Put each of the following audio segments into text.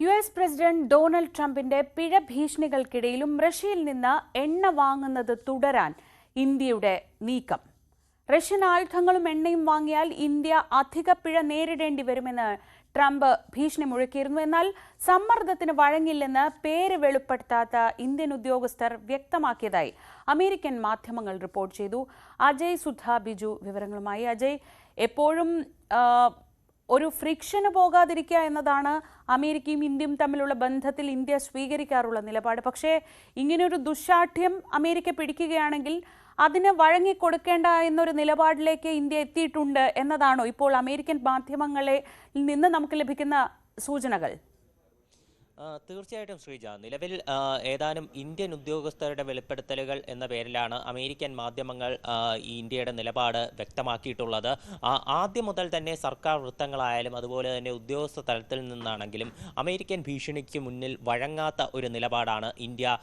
US president Donald ട്രംപിന്റെ പിഴ ഭീഷണികൾക്കിടയിലും റഷ്യയിൽ നിന്ന് എണ്ണ വാങ്ങുന്നത് തുടരാൻ ഇന്ത്യയുടെ നീക്കം. റഷ്യൻ ആയുധങ്ങളും എണ്ണയും വാങ്ങിയാൽ ഇന്ത്യ അധിക പിഴ നേരിടേണ്ടി വരുമെന്ന് ട്രംപ് ഭീഷണി മുഴക്കിയിരുന്നു. എന്നാൽ സമ്മർദ്ദത്തിന് വഴങ്ങില്ലെന്ന് പേര് വെളിപ്പെടുത്താത്ത ഇന്ത്യൻ ഉദ്യോഗസ്ഥർ വ്യക്തമാക്കിയതായി അമേരിക്കൻ മാധ്യമങ്ങൾ റിപ്പോർട്ട് ചെയ്തു. അജയ് സുധ ബിജു വിവരങ്ങളുമായി. അജയ്, എപ്പോഴും ഒരു ഫ്രിക്ഷന് പോകാതിരിക്കുക എന്നതാണ് അമേരിക്കയും ഇന്ത്യയും തമ്മിലുള്ള ബന്ധത്തിൽ ഇന്ത്യ സ്വീകരിക്കാറുള്ള നിലപാട്. പക്ഷേ ഇങ്ങനെയൊരു ദുശാഠ്യം അമേരിക്ക പിടിക്കുകയാണെങ്കിൽ അതിന് വഴങ്ങിക്കൊടുക്കേണ്ട എന്നൊരു നിലപാടിലേക്ക് ഇന്ത്യ എത്തിയിട്ടുണ്ട് എന്നതാണോ ഇപ്പോൾ അമേരിക്കൻ മാധ്യമങ്ങളിൽ നിന്ന് നമുക്ക് ലഭിക്കുന്ന സൂചനകൾ? തീർച്ചയായിട്ടും ശ്രീജ, നിലവിൽ ഏതാനും ഇന്ത്യൻ ഉദ്യോഗസ്ഥരുടെ വെളിപ്പെടുത്തലുകൾ എന്ന പേരിലാണ് അമേരിക്കൻ മാധ്യമങ്ങൾ ഇന്ത്യയുടെ നിലപാട് വ്യക്തമാക്കിയിട്ടുള്ളത്. ആദ്യം മുതൽ തന്നെ സർക്കാർ വൃത്തങ്ങളായാലും അതുപോലെ തന്നെ ഉദ്യോഗസ്ഥ തലത്തിൽ നിന്നാണെങ്കിലും അമേരിക്കൻ ഭീഷണിക്ക് മുന്നിൽ വഴങ്ങാത്ത ഒരു നിലപാടാണ് ഇന്ത്യ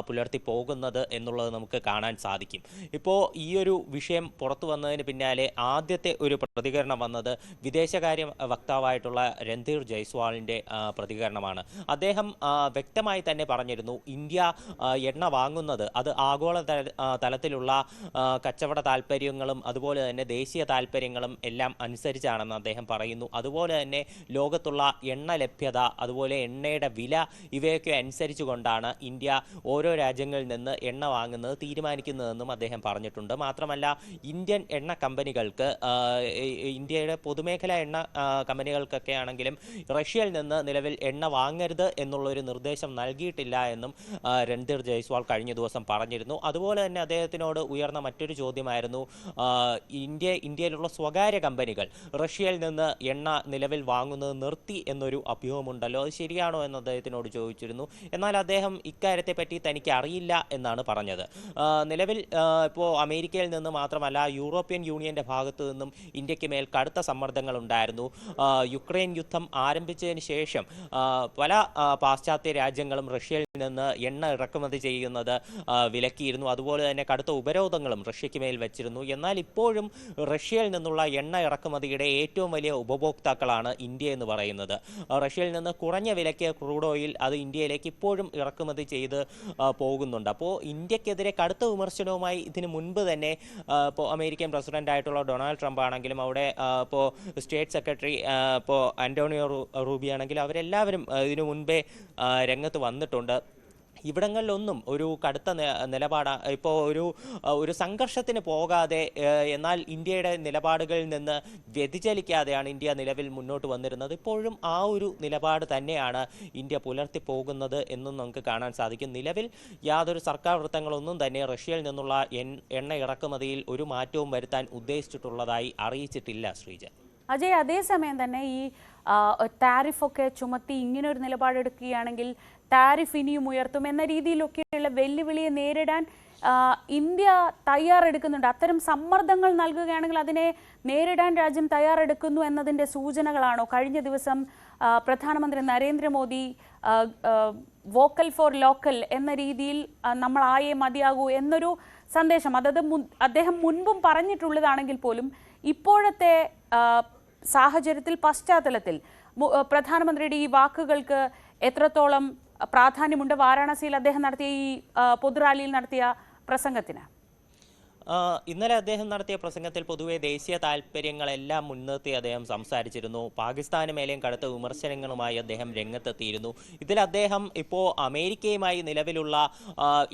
പുലർത്തി പോകുന്നത് എന്നുള്ളത് നമുക്ക് കാണാൻ സാധിക്കും. ഇപ്പോൾ ഈ ഒരു വിഷയം പുറത്തു വന്നതിന് പിന്നാലെ ആദ്യത്തെ ഒരു പ്രതികരണം വന്നത് വിദേശകാര്യ വക്താവായിട്ടുള്ള രൺധീർ ജയ്സ്വാളിൻ്റെ പ്രതികരണമാണ്. അദ്ദേഹം വ്യക്തമായി തന്നെ പറഞ്ഞിരുന്നു, ഇന്ത്യ എണ്ണ വാങ്ങുന്നത് അത് ആഗോള തലത്തിലുള്ള കച്ചവട താല്പര്യങ്ങളും അതുപോലെ തന്നെ ദേശീയ താല്പര്യങ്ങളും എല്ലാം അനുസരിച്ചാണെന്ന് അദ്ദേഹം പറയുന്നു. അതുപോലെ തന്നെ ലോകത്തുള്ള എണ്ണ ലഭ്യത അതുപോലെ എണ്ണയുടെ വില ഇവയൊക്കെ അനുസരിച്ചുകൊണ്ടാണ് ഇന്ത്യ ഓരോ രാജ്യങ്ങളിൽ നിന്ന് എണ്ണ വാങ്ങുന്നത് തീരുമാനിക്കുന്നതെന്നും അദ്ദേഹം പറഞ്ഞിട്ടുണ്ട്. മാത്രമല്ല, ഇന്ത്യൻ എണ്ണ കമ്പനികൾക്ക് ഇന്ത്യയുടെ പൊതുമേഖലാ എണ്ണ കമ്പനികൾക്കൊക്കെ ആണെങ്കിലും റഷ്യയിൽ നിന്ന് നിലവിൽ എണ്ണ വാങ്ങരുത് എന്നുള്ളൊരു നിർദ്ദേശം നൽകിയിട്ടില്ല എന്നും രൺധീർ ജയ്സ്വാൾ കഴിഞ്ഞ ദിവസം പറഞ്ഞിരുന്നു. അതുപോലെ തന്നെ അദ്ദേഹത്തിനോട് ഉയർന്ന മറ്റൊരു ചോദ്യമായിരുന്നു, ഇന്ത്യയിലുള്ള സ്വകാര്യ കമ്പനികൾ റഷ്യയിൽ നിന്ന് എണ്ണ നിലവിൽ വാങ്ങുന്നത് നിർത്തി എന്നൊരു അഭ്യൂഹമുണ്ടല്ലോ, അത് ശരിയാണോ എന്ന് അദ്ദേഹത്തിനോട് ചോദിച്ചിരുന്നു. എന്നാൽ അദ്ദേഹം ഇക്കാര്യത്തെ പറ്റി തനിക്ക് അറിയില്ല എന്നാണ് പറഞ്ഞത്. നിലവിൽ ഇപ്പോൾ അമേരിക്കയിൽ നിന്ന് മാത്രമല്ല യൂറോപ്യൻ യൂണിയന്റെ ഭാഗത്തു നിന്നും ഇന്ത്യക്ക് മേൽ കടുത്ത സമ്മർദ്ദങ്ങൾ ഉണ്ടായിരുന്നു. യുക്രൈൻ യുദ്ധം ആരംഭിച്ചതിന് ശേഷം പല പാശ്ചാത്യ രാജ്യങ്ങളും റഷ്യയിൽ നിന്ന് എണ്ണ ഇറക്കുമതി ചെയ്യുന്നത് വിലക്കിയിരുന്നു. അതുപോലെ തന്നെ കടുത്ത ഉപരോധങ്ങളും റഷ്യയ്ക്ക് മേൽ വെച്ചിരുന്നു. എന്നാൽ ഇപ്പോഴും റഷ്യയിൽ നിന്നുള്ള എണ്ണ ഇറക്കുമതിയുടെ ഏറ്റവും വലിയ ഉപഭോക്താക്കളാണ് ഇന്ത്യ എന്ന് പറയുന്നത്. റഷ്യയിൽ നിന്ന് കുറഞ്ഞ വിലയ്ക്ക് ക്രൂഡ് ഓയിൽ അത് ഇന്ത്യയിലേക്ക് ഇപ്പോഴും ഇറക്കുമതി ചെയ്ത് പോകുന്നുണ്ട്. അപ്പോൾ ഇന്ത്യക്കെതിരെ കടുത്ത വിമർശനവുമായി ഇതിനു മുൻപ് തന്നെ ഇപ്പോൾ അമേരിക്കൻ പ്രസിഡന്റ് ആയിട്ടുള്ള ഡൊണാൾഡ് ട്രംപ് ആണെങ്കിലും അവിടെ ഇപ്പോൾ സ്റ്റേറ്റ് സെക്രട്ടറി ഇപ്പോൾ ആന്റോണിയോ റൂബി ആണെങ്കിലും അവരെല്ലാവരും ഇതിനു മുൻപേ രംഗത്ത് വന്നിട്ടുണ്ട്. ഇവിടങ്ങളിലൊന്നും ഒരു കടുത്ത നിലപാട് ഇപ്പോൾ ഒരു സംഘർഷത്തിന് പോകാതെ എന്നാൽ ഇന്ത്യയുടെ നിലപാടുകളിൽ നിന്ന് വ്യതിചലിക്കാതെയാണ് ഇന്ത്യ നിലവിൽ മുന്നോട്ട് വന്നിരുന്നത്. ഇപ്പോഴും ആ ഒരു നിലപാട് തന്നെയാണ് ഇന്ത്യ പുലർത്തി പോകുന്നത് എന്നും നമുക്ക് കാണാൻ സാധിക്കും. നിലവിൽ യാതൊരു സർക്കാർ വൃത്തങ്ങളൊന്നും തന്നെ റഷ്യയിൽ നിന്നുള്ള എണ്ണ ഇറക്കുമതിയിൽ ഒരു മാറ്റവും വരുത്താൻ ഉദ്ദേശിച്ചിട്ടുള്ളതായി അറിയിച്ചിട്ടില്ല. ശ്രീജ. അജയ്, അതേസമയം തന്നെ ഈ ടാരിഫൊക്കെ ചുമത്തി ഇങ്ങനൊരു നിലപാടെടുക്കുകയാണെങ്കിൽ ടാരിഫ് ഇനിയും ഉയർത്തും എന്ന രീതിയിലൊക്കെയുള്ള വെല്ലുവിളിയെ നേരിടാൻ ഇന്ത്യ തയ്യാറെടുക്കുന്നുണ്ട്. അത്തരം സമ്മർദ്ദങ്ങൾ നൽകുകയാണെങ്കിൽ അതിനെ നേരിടാൻ രാജ്യം തയ്യാറെടുക്കുന്നു എന്നതിൻ്റെ സൂചനകളാണോ? കഴിഞ്ഞ ദിവസം പ്രധാനമന്ത്രി നരേന്ദ്രമോദി വോക്കൽ ഫോർ ലോക്കൽ എന്ന രീതിയിൽ നമ്മൾ ആയേ മതിയാകൂ എന്നൊരു സന്ദേശം അദ്ദേഹം മുൻപും പറഞ്ഞിട്ടുള്ളതാണെങ്കിൽ പോലും ഇപ്പോഴത്തെ സാഹചര്യത്തിൽ പശ്ചാത്തലത്തിൽ പ്രധാനമന്ത്രിയുടെ ഈ വാക്കുകൾക്ക് എത്രത്തോളം പ്രാധാന്യമുണ്ട്? വാരാണസിയിൽ അദ്ദേഹം നടത്തിയ ഈ പൊതുറാലിയിൽ നടത്തിയ പ്രസംഗത്തിന് ഇന്നലെ അദ്ദേഹം നടത്തിയ പ്രസംഗത്തിൽ പൊതുവെ ദേശീയ താല്പര്യങ്ങളെല്ലാം മുൻനിർത്തി അദ്ദേഹം സംസാരിച്ചിരുന്നു. പാകിസ്ഥാന് മേലെയും കടുത്ത വിമർശനങ്ങളുമായി അദ്ദേഹം രംഗത്തെത്തിയിരുന്നു. ഇതിൽ അദ്ദേഹം ഇപ്പോൾ അമേരിക്കയുമായി നിലവിലുള്ള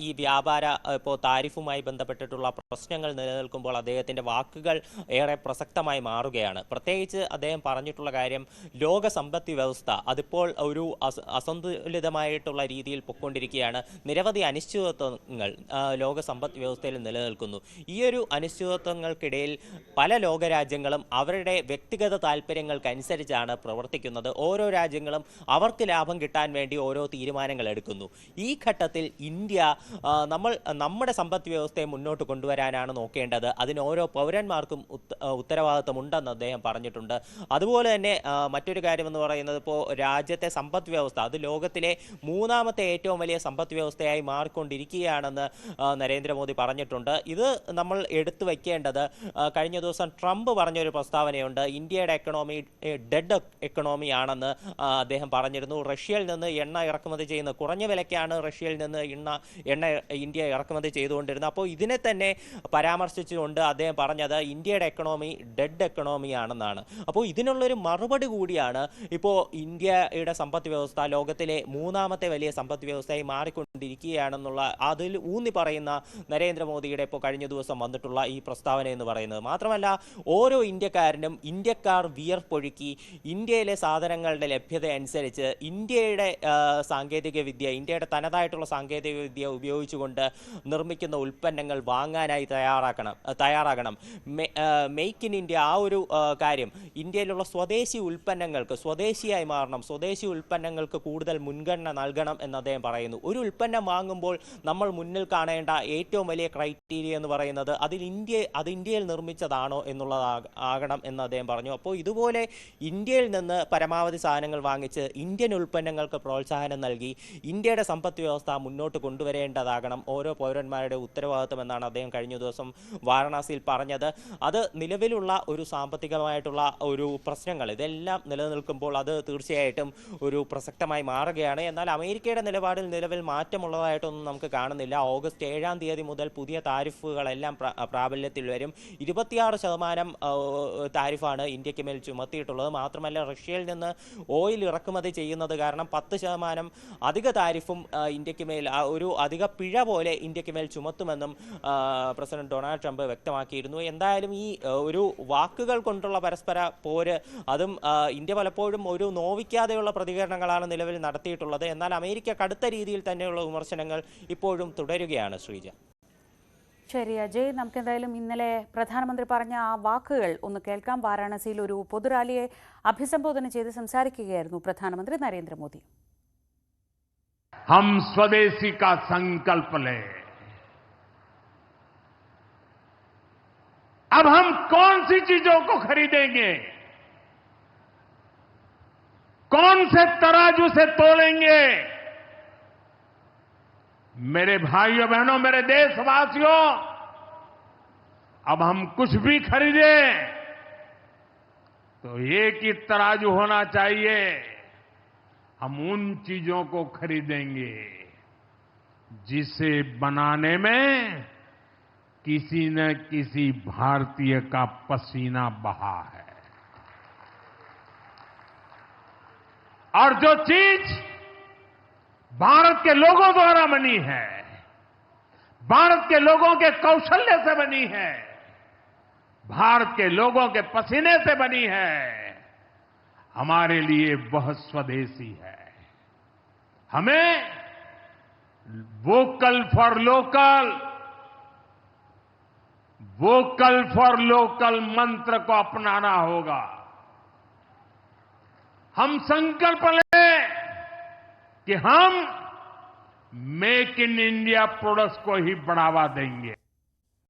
ഈ വ്യാപാര ഇപ്പോൾ താരിഫുമായി ബന്ധപ്പെട്ടിട്ടുള്ള പ്രശ്നങ്ങൾ നിലനിൽക്കുമ്പോൾ അദ്ദേഹത്തിൻ്റെ വാക്കുകൾ ഏറെ പ്രസക്തമായി മാറുകയാണ്. പ്രത്യേകിച്ച് അദ്ദേഹം പറഞ്ഞിട്ടുള്ള കാര്യം, ലോക സമ്പദ് വ്യവസ്ഥ അതിപ്പോൾ ഒരു അസന്തുലിതമായിട്ടുള്ള രീതിയിൽ പൊയ്ക്കൊണ്ടിരിക്കുകയാണ്. നിരവധി അനിശ്ചിതത്വങ്ങൾ ലോക സമ്പദ് വ്യവസ്ഥയിൽ നിലനിൽക്കുന്നു. ഈ ഒരു അനിശ്ചിതത്വങ്ങൾക്കിടയിൽ പല ലോകരാജ്യങ്ങളും അവരുടെ വ്യക്തിഗത താല്പര്യങ്ങൾക്കനുസരിച്ചാണ് പ്രവർത്തിക്കുന്നത്. ഓരോ രാജ്യങ്ങളും അവർക്ക് ലാഭം കിട്ടാൻ വേണ്ടി ഓരോ തീരുമാനങ്ങൾ എടുക്കുന്നു. ഈ ഘട്ടത്തിൽ ഇന്ത്യ നമ്മുടെ സമ്പദ് വ്യവസ്ഥയെ മുന്നോട്ട് കൊണ്ടുവരാനാണ് നോക്കേണ്ടത്. അതിന് ഓരോ പൗരന്മാർക്കും ഉത്തരവാദിത്തമുണ്ടെന്ന് അദ്ദേഹം പറഞ്ഞിട്ടുണ്ട്. അതുപോലെ തന്നെ മറ്റൊരു കാര്യമെന്ന് പറയുന്നത്, ഇപ്പോൾ രാജ്യത്തെ സമ്പദ് വ്യവസ്ഥ അത് ലോകത്തിലെ മൂന്നാമത്തെ ഏറ്റവും വലിയ സമ്പദ് വ്യവസ്ഥയായി മാറിക്കൊണ്ടിരിക്കുകയാണെന്ന് നരേന്ദ്രമോദി പറഞ്ഞിട്ടുണ്ട്. ഇത് നമ്മൾ എടുത്തു വയ്ക്കേണ്ടത് കഴിഞ്ഞ ദിവസം ട്രംപ് പറഞ്ഞൊരു പ്രസ്താവനയുണ്ട്. ഇന്ത്യയുടെ എക്കണോമി ഡെഡ് എക്കണോമിയാണെന്ന് അദ്ദേഹം പറഞ്ഞിരുന്നു. റഷ്യയിൽ നിന്ന് എണ്ണ ഇറക്കുമതി ചെയ്യുന്ന കുറഞ്ഞ വിലയ്ക്കാണ് റഷ്യയിൽ നിന്ന് എണ്ണ ഇന്ത്യ ഇറക്കുമതി ചെയ്തുകൊണ്ടിരുന്നത്. അപ്പോൾ ഇതിനെ തന്നെ പരാമർശിച്ചുകൊണ്ട് അദ്ദേഹം പറഞ്ഞത് ഇന്ത്യയുടെ എക്കണോമി ഡെഡ് എക്കണോമിയാണെന്നാണ്. അപ്പോൾ ഇതിനുള്ളൊരു മറുപടി കൂടിയാണ് ഇപ്പോൾ ഇന്ത്യയുടെ സമ്പദ് വ്യവസ്ഥ ലോകത്തിലെ മൂന്നാമത്തെ വലിയ സമ്പദ് വ്യവസ്ഥയായി മാറിക്കൊണ്ടിരിക്കുകയാണെന്നുള്ള അതിൽ ഊന്നി പറയുന്ന നരേന്ദ്രമോദിയുടെ ഇപ്പോൾ കഴിഞ്ഞ ദിവസം വന്നിട്ടുള്ള ഈ പ്രസ്താവന എന്ന് പറയുന്നത്. മാത്രമല്ല, ഓരോ ഇന്ത്യക്കാരനും ഇന്ത്യക്കാർ വിയർപ്പൊഴുക്കി ഇന്ത്യയിലെ സാധനങ്ങളുടെ ലഭ്യത അനുസരിച്ച് ഇന്ത്യയുടെ ഇന്ത്യയുടെ തനതായിട്ടുള്ള സാങ്കേതിക വിദ്യ ഉപയോഗിച്ചുകൊണ്ട് നിർമ്മിക്കുന്ന ഉൽപ്പന്നങ്ങൾ വാങ്ങാനായി തയ്യാറാകണം. മെയ്ക്ക് ഇൻ ഇന്ത്യ, ആ ഒരു കാര്യം, ഇന്ത്യയിലുള്ള സ്വദേശി ഉൽപ്പന്നങ്ങൾക്ക് സ്വദേശിയായി മാറണം, സ്വദേശി ഉൽപ്പന്നങ്ങൾക്ക് കൂടുതൽ മുൻഗണന നൽകണം എന്ന് അദ്ദേഹം പറയുന്നു. ഒരു ഉൽപ്പന്നം വാങ്ങുമ്പോൾ നമ്മൾ മുന്നിൽ കാണേണ്ട ഏറ്റവും വലിയ ക്രൈറ്റീരിയ എന്ന് പറയുന്നത് അത് ഇന്ത്യയിൽ നിർമ്മിച്ചതാണോ എന്നുള്ളതാകണം എന്ന് അദ്ദേഹം പറഞ്ഞു. അപ്പോൾ ഇതുപോലെ ഇന്ത്യയിൽ നിന്ന് പരമാവധി സാധനങ്ങൾ വാങ്ങിച്ച് ഇന്ത്യൻ ഉൽപ്പന്നങ്ങൾക്ക് പ്രോത്സാഹനം നൽകി ഇന്ത്യയുടെ സമ്പദ് വ്യവസ്ഥ മുന്നോട്ട് കൊണ്ടുവരേണ്ടതാകണം ഓരോ പൗരന്മാരുടെ ഉത്തരവാദിത്വം എന്നാണ് അദ്ദേഹം കഴിഞ്ഞ ദിവസം വാരണാസിയിൽ പറഞ്ഞത്. അത് നിലവിലുള്ള ഒരു സാമ്പത്തികമായിട്ടുള്ള ഒരു പ്രശ്നങ്ങൾ ഇതെല്ലാം നിലനിൽക്കുമ്പോൾ അത് തീർച്ചയായിട്ടും ഒരു പ്രസക്തമായി മാറുകയാണ്. എന്നാൽ അമേരിക്കയുടെ നിലപാടിൽ നിലവിൽ മാറ്റമുള്ളതായിട്ടൊന്നും നമുക്ക് കാണുന്നില്ല. ഓഗസ്റ്റ് 7-ാം തീയതി മുതൽ പുതിയ താരിഫുകളെല്ലാം പ്രാബല്യത്തിൽ വരും. 26% താരിഫാണ് ഇന്ത്യക്ക് മേൽ ചുമത്തിയിട്ടുള്ളത്. മാത്രമല്ല, റഷ്യയിൽ നിന്ന് ഓയിൽ ഇറക്കുമതി ചെയ്യുന്നത് കാരണം 10% അധിക താരിഫും ഇന്ത്യക്ക് മേൽ ഒരു അധിക പിഴ പോലെ ഇന്ത്യക്ക് മേൽ ചുമത്തുമെന്നും പ്രസിഡന്റ് ഡൊണാൾഡ് ട്രംപ് വ്യക്തമാക്കിയിരുന്നു. എന്തായാലും ഈ ഒരു വാക്കുകൾ കൊണ്ടുള്ള പരസ്പര പോര്, അതും ഇന്ത്യ പലപ്പോഴും ഒരു നോവിക്കാതെയുള്ള പ്രതികരണങ്ങളാണ് നിലവിൽ നടത്തിയിട്ടുള്ളത്. എന്നാൽ അമേരിക്ക കടുത്ത രീതിയിൽ തന്നെയുള്ള വിമർശനങ്ങൾ ഇപ്പോഴും തുടരുകയാണ്. ശ്രീജ. ശരി അജയ്, നമുക്ക് എന്തായാലും ഇന്നലെ പ്രധാനമന്ത്രി പറഞ്ഞ ആ വാക്കുകൾ ഒന്ന് കേൾക്കാം. വാരാണസിയിൽ ഒരു പൊതുറാലിയെ അഭിസംബോധന ചെയ്ത് സംസാരിക്കുകയായിരുന്നു പ്രധാനമന്ത്രി നരേന്ദ്രമോദി. हम स्वदेशी का संकल्प लें। अब हम कौन सी चीजों को खरीदेंगे, कौन से तराजू से तोलेंगे? मेरे भाइयों बहनों, मेरे देशवासियों, अब हम कुछ भी खरीदें तो एक ही तराजू होना चाहिए। हम उन चीजों को खरीदेंगे जिसे बनाने में किसी न किसी भारतीय का पसीना बहा है, और जो चीज भारत के लोगों द्वारा बनी है, भारत के लोगों के कौशल्य से बनी है, भारत के लोगों के पसीने से बनी है, हमारे लिए वह स्वदेशी है। हमें वोकल फॉर लोकल मंत्र को अपनाना होगा। हम संकल्प लें कि हम मेक इन इंडिया प्रोडक्ट्स को ही बढ़ावा देंगे।